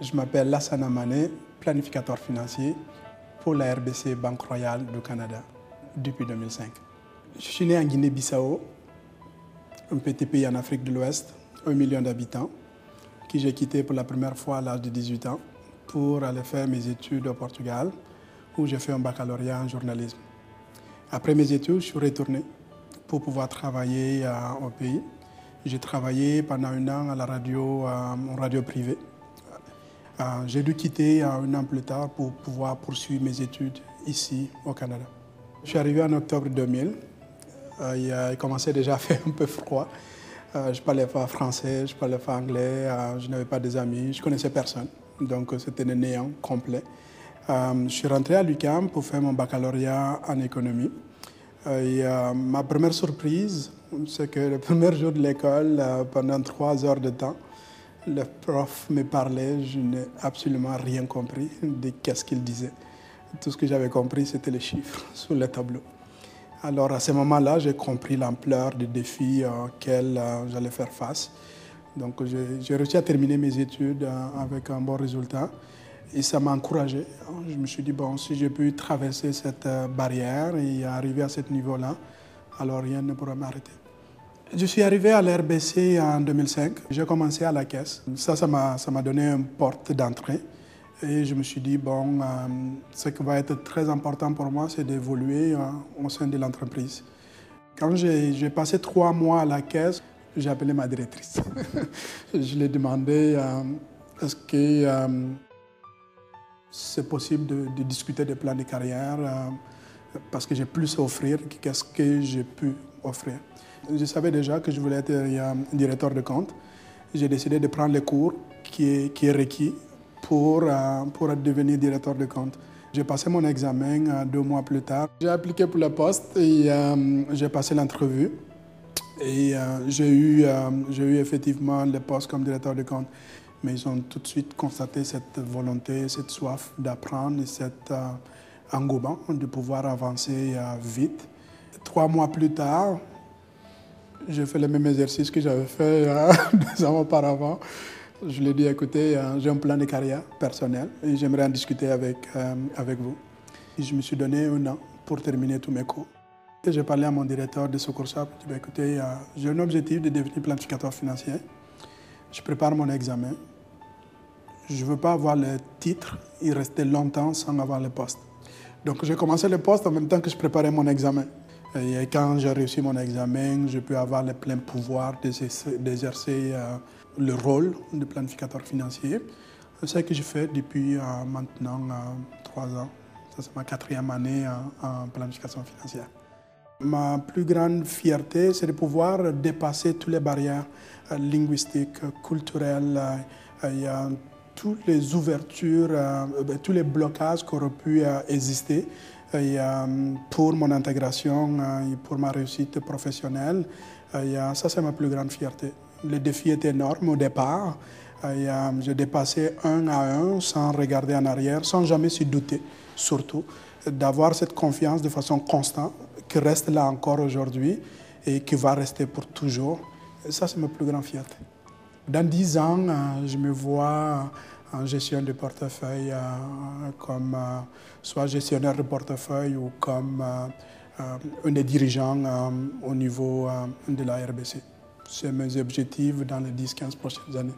Je m'appelle Lassana Mané, planificateur financier pour la RBC Banque Royale du Canada depuis 2005. Je suis né en Guinée-Bissau, un petit pays en Afrique de l'Ouest, 1 million d'habitants, que j'ai quitté pour la première fois à l'âge de 18 ans pour aller faire mes études au Portugal, où j'ai fait un baccalauréat en journalisme. Après mes études, je suis retourné pour pouvoir travailler au pays. J'ai travaillé pendant 1 an à la radio, en radio privée. J'ai dû quitter 1 an plus tard pour pouvoir poursuivre mes études ici au Canada. Je suis arrivé en octobre 2000. Il commençait déjà à faire un peu froid. Je ne parlais pas français, je ne parlais pas anglais, je n'avais pas des amis, je ne connaissais personne. Donc c'était le néant complet. Je suis rentré à l'UQAM pour faire mon baccalauréat en économie. Ma première surprise, c'est que le premier jour de l'école, pendant 3 heures de temps, le prof me parlait, je n'ai absolument rien compris de qu'est-ce qu'il disait. Tout ce que j'avais compris, c'était les chiffres sur le tableau. Alors à ce moment-là, j'ai compris l'ampleur des défis auxquels j'allais faire face. Donc j'ai réussi à terminer mes études avec un bon résultat et ça m'a encouragé. Je me suis dit, bon, si j'ai pu traverser cette barrière et arriver à ce niveau-là, alors rien ne pourra m'arrêter. Je suis arrivé à l'RBC en 2005. J'ai commencé à la caisse. Ça m'a donné une porte d'entrée. Et je me suis dit, bon, ce qui va être très important pour moi, c'est d'évoluer au sein de l'entreprise. Quand j'ai passé 3 mois à la caisse, j'ai appelé ma directrice. Je lui ai demandé, est-ce que c'est possible de discuter des plans de carrière parce que j'ai plus à offrir qu'est-ce que j'ai pu offrir. Je savais déjà que je voulais être directeur de compte. J'ai décidé de prendre les cours qui est requis pour devenir directeur de compte. J'ai passé mon examen 2 mois plus tard. J'ai appliqué pour le poste et j'ai passé l'entrevue. Et j'ai eu effectivement le poste comme directeur de compte. Mais ils ont tout de suite constaté cette volonté, cette soif d'apprendre et cet engouement de pouvoir avancer vite. 3 mois plus tard, j'ai fait le même exercice que j'avais fait 2 ans auparavant. Je lui ai dit, écoutez, j'ai un plan de carrière personnel et j'aimerais en discuter avec vous. Et je me suis donné 1 an pour terminer tous mes cours. J'ai parlé à mon directeur de succursale. J'ai dit, écoutez, j'ai un objectif de devenir planificateur financier. Je prépare mon examen. Je ne veux pas avoir le titre et rester longtemps sans avoir le poste. Donc j'ai commencé le poste en même temps que je préparais mon examen. Et quand j'ai réussi mon examen, je peux avoir le plein pouvoir d'exercer le rôle de planificateur financier. C'est ce que je fais depuis maintenant 3 ans. Ça, c'est ma 4e année en planification financière. Ma plus grande fierté, c'est de pouvoir dépasser toutes les barrières linguistiques, culturelles, toutes les ouvertures, tous les blocages qui auraient pu exister pour mon intégration et pour ma réussite professionnelle. Ça, c'est ma plus grande fierté. Le défi est énorme au départ. J'ai dépassé 1 à 1 sans regarder en arrière, sans jamais se douter, surtout, d'avoir cette confiance de façon constante qui reste là encore aujourd'hui et qui va rester pour toujours. Et ça, c'est ma plus grande fierté. Dans 10 ans, je me vois en gestion de portefeuille, comme soit gestionnaire de portefeuille ou comme un des dirigeants au niveau de la RBC. C'est mes objectifs dans les 10-15 prochaines années.